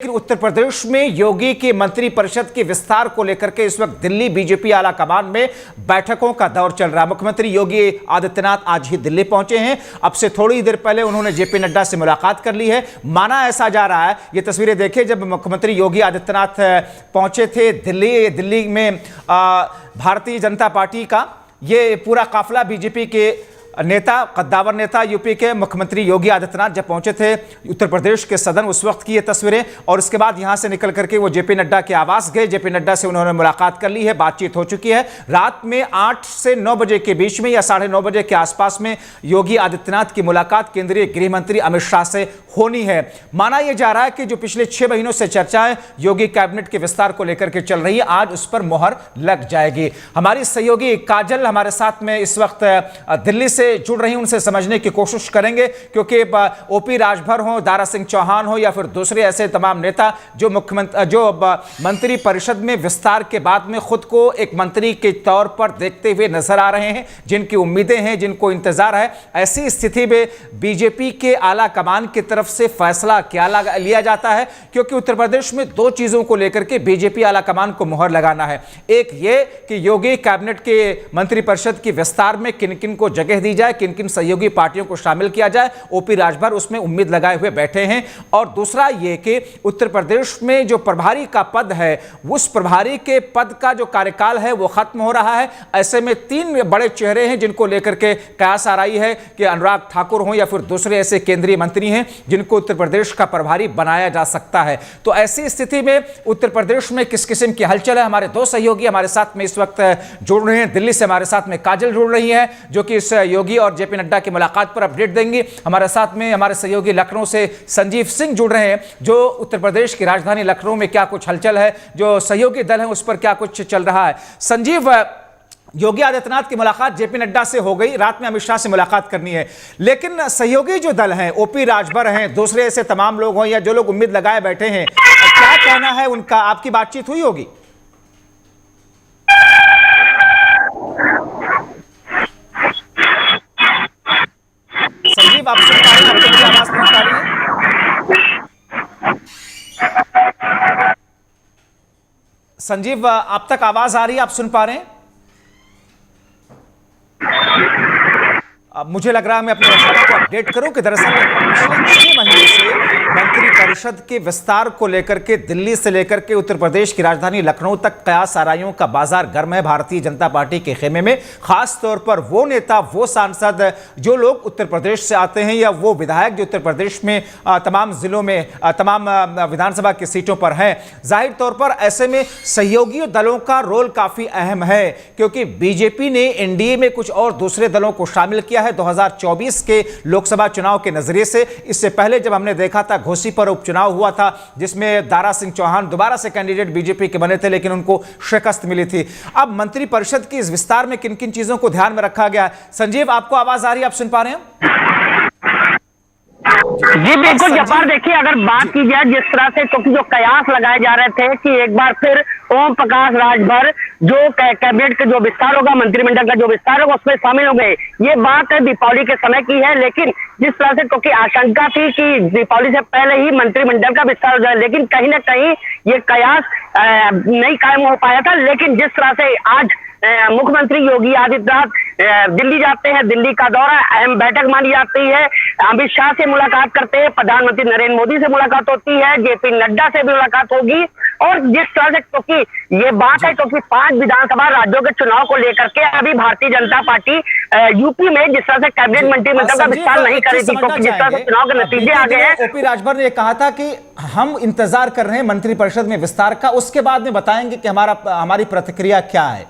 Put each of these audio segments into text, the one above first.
लेकिन उत्तर प्रदेश में योगी की मंत्री परिषद के विस्तार को लेकर के इस वक्त दिल्ली बीजेपी आला कमान में बैठकों का दौर चल रहा है। मुख्यमंत्री योगी आदित्यनाथ आज ही दिल्ली पहुंचे हैं। अब से थोड़ी देर पहले उन्होंने जेपी नड्डा से मुलाकात कर ली है। माना ऐसा जा रहा है, ये तस्वीरें देखिए, जब मुख्यमंत्री योगी आदित्यनाथ पहुंचे थे दिल्ली में भारतीय जनता पार्टी का ये पूरा काफिला, बीजेपी के नेता, कद्दावर नेता यूपी के मुख्यमंत्री योगी आदित्यनाथ जब पहुंचे थे उत्तर प्रदेश के सदन, उस वक्त की ये तस्वीरें। और इसके बाद यहां से निकल करके वो जेपी नड्डा के आवास गए। जेपी नड्डा से उन्होंने मुलाकात कर ली है, बातचीत हो चुकी है। रात में 8 से 9 बजे के बीच में या 9:30 बजे के आसपास में योगी आदित्यनाथ की मुलाकात केंद्रीय गृह मंत्री अमित शाह से होनी है। माना यह जा रहा है कि जो पिछले 6 महीनों से चर्चाएं योगी कैबिनेट के विस्तार को लेकर के चल रही है, आज उस पर मोहर लग जाएगी। हमारी सहयोगी काजल हमारे साथ में इस वक्त दिल्ली से जुड़ रही हैं, उनसे समझने की कोशिश करेंगे, क्योंकि ओपी राजभर हो, दारा सिंह चौहान हो या फिर दूसरे ऐसे तमाम नेता जो मंत्री परिषद में विस्तार के बाद में खुद को एक मंत्री के तौर पर देखते हुए नजर आ रहे हैं, जिनकी उम्मीदें हैं, जिनको इंतजार है। ऐसी स्थिति में बीजेपी के आला कमान की तरफ से फैसला क्या लिया जाता है, क्योंकि उत्तर प्रदेश में 2 चीजों को लेकर के बीजेपी आला कमान को मोहर लगाना है। एक ये कि योगी कैबिनेट के मंत्री परिषद की विस्तार में किन किन को जगह दी जाए, किन किन सहयोगी पार्टियों को शामिल किया जाए। ओपी राजभर उसमें उम्मीद लगाए हुए बैठे हैं। और दूसरा यह कि उत्तर प्रदेश में जो प्रभारी का पद है, उस प्रभारी के पद का जो कार्यकाल है वो खत्म हो रहा है। ऐसे में 3 बड़े चेहरे हैं जिनको लेकर के कयास आ रही है कि अनुराग ठाकुर हो या फिर दूसरे ऐसे केंद्रीय मंत्री हैं जिनको उत्तर प्रदेश का प्रभारी बनाया जा सकता है। तो ऐसी स्थिति में उत्तर प्रदेश में किस किस्म की हलचल है, हमारे 2 सहयोगी हमारे साथ में इस वक्त जुड़ रहे हैं। दिल्ली से हमारे साथ में काजल जुड़ रही है, जो कि इस योगी और जेपी नड्डा की मुलाकात पर अपडेट देंगी। हमारे साथ में हमारे सहयोगी लखनऊ से संजीव सिंह जुड़ रहे हैं, जो उत्तर प्रदेश की राजधानी लखनऊ में क्या कुछ हलचल है, जो सहयोगी दल है उस पर क्या कुछ चल रहा है। संजीव, योगी आदित्यनाथ की मुलाकात जेपी नड्डा से हो गई, रात में अमित शाह से मुलाकात करनी है, लेकिन सहयोगी जो दल हैं, ओपी राजभर हैं, दूसरे ऐसे तमाम लोग हों या जो लोग उम्मीद लगाए बैठे हैं, क्या कहना है उनका? आपकी बातचीत हुई होगी? संजीव, आप सुन पा रहे हैं? आपको मेरी आवाज पहुंच पा रही है? संजीव, आप तक आवाज आ रही है? आप सुन पा रहे हैं? अब मुझे लग रहा है मैं अपने दर्शकों को अपडेट करूं कि दरअसल पिछले 6 महीने से मंत्री परिषद के विस्तार को लेकर के दिल्ली से लेकर के उत्तर प्रदेश की राजधानी लखनऊ तक कयास आराइयों का बाजार गर्म है भारतीय जनता पार्टी के खेमे में। खास तौर पर वो नेता, वो सांसद जो लोग उत्तर प्रदेश से आते हैं या वो विधायक जो उत्तर प्रदेश में तमाम जिलों में तमाम विधानसभा की सीटों पर हैं। जाहिर तौर पर ऐसे में सहयोगी दलों का रोल काफी अहम है, क्योंकि बीजेपी ने एनडीए में कुछ और दूसरे दलों को शामिल किया है 2024 के लोकसभा चुनाव के नजरिए से। इससे पहले जब हमने देखा था घोसी पर उपचुनाव हुआ था, जिसमें दारा सिंह चौहान दोबारा से कैंडिडेट बीजेपी के बने थे, लेकिन उनको शिकस्त मिली थी। अब मंत्री परिषद की इस विस्तार में किन किन चीजों को ध्यान में रखा गया? संजीव, आपको आवाज आ रही है? आप सुन पा रहे हैं? जी बिल्कुल जब्बार, देखिए अगर बात की जाए जिस तरह से, क्योंकि जो कयास लगाए जा रहे थे कि एक बार फिर ओम प्रकाश राजभर जो कैबिनेट का जो विस्तार होगा, मंत्रिमंडल का जो विस्तार होगा, उसमें शामिल हो गए। ये बात दीपावली के समय की है, लेकिन जिस तरह से, क्योंकि आशंका थी कि दीपावली से पहले ही मंत्रिमंडल का विस्तार हो जाए, लेकिन कहीं ना कहीं ये कयास नहीं कायम हो पाया था। लेकिन जिस तरह से आज मुख्यमंत्री योगी आदित्यनाथ दिल्ली जाते हैं, दिल्ली का दौरा अहम बैठक मानी जाती है, अमित शाह से मुलाकात करते हैं, प्रधानमंत्री नरेंद्र मोदी से मुलाकात होती है, जेपी नड्डा से भी मुलाकात होगी। और जिस तरह से, क्योंकि ये बात है, क्योंकि 5 विधानसभा राज्यों के चुनाव को लेकर के अभी भारतीय जनता पार्टी यूपी में जिस तरह से कैबिनेट मंत्रिमंडल का विस्तार नहीं करी थी, क्योंकि जिस तरह से चुनाव के नतीजे आ गए हैं। ओपी राजभर ने कहा था कि हम इंतजार कर रहे हैं मंत्री परिषद में विस्तार का, उसके बाद में बताएंगे कि हमारी प्रतिक्रिया क्या है।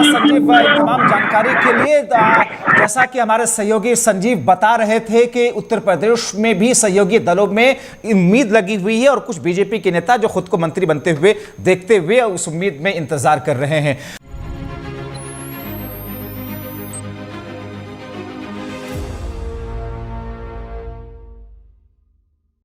संजीव, तमाम जानकारी के लिए। जैसा कि हमारे सहयोगी संजीव बता रहे थे कि उत्तर प्रदेश में भी सहयोगी दलों में उम्मीद लगी हुई है और कुछ बीजेपी के नेता जो खुद को मंत्री बनते हुए देखते हुए उस उम्मीद में इंतजार कर रहे हैं।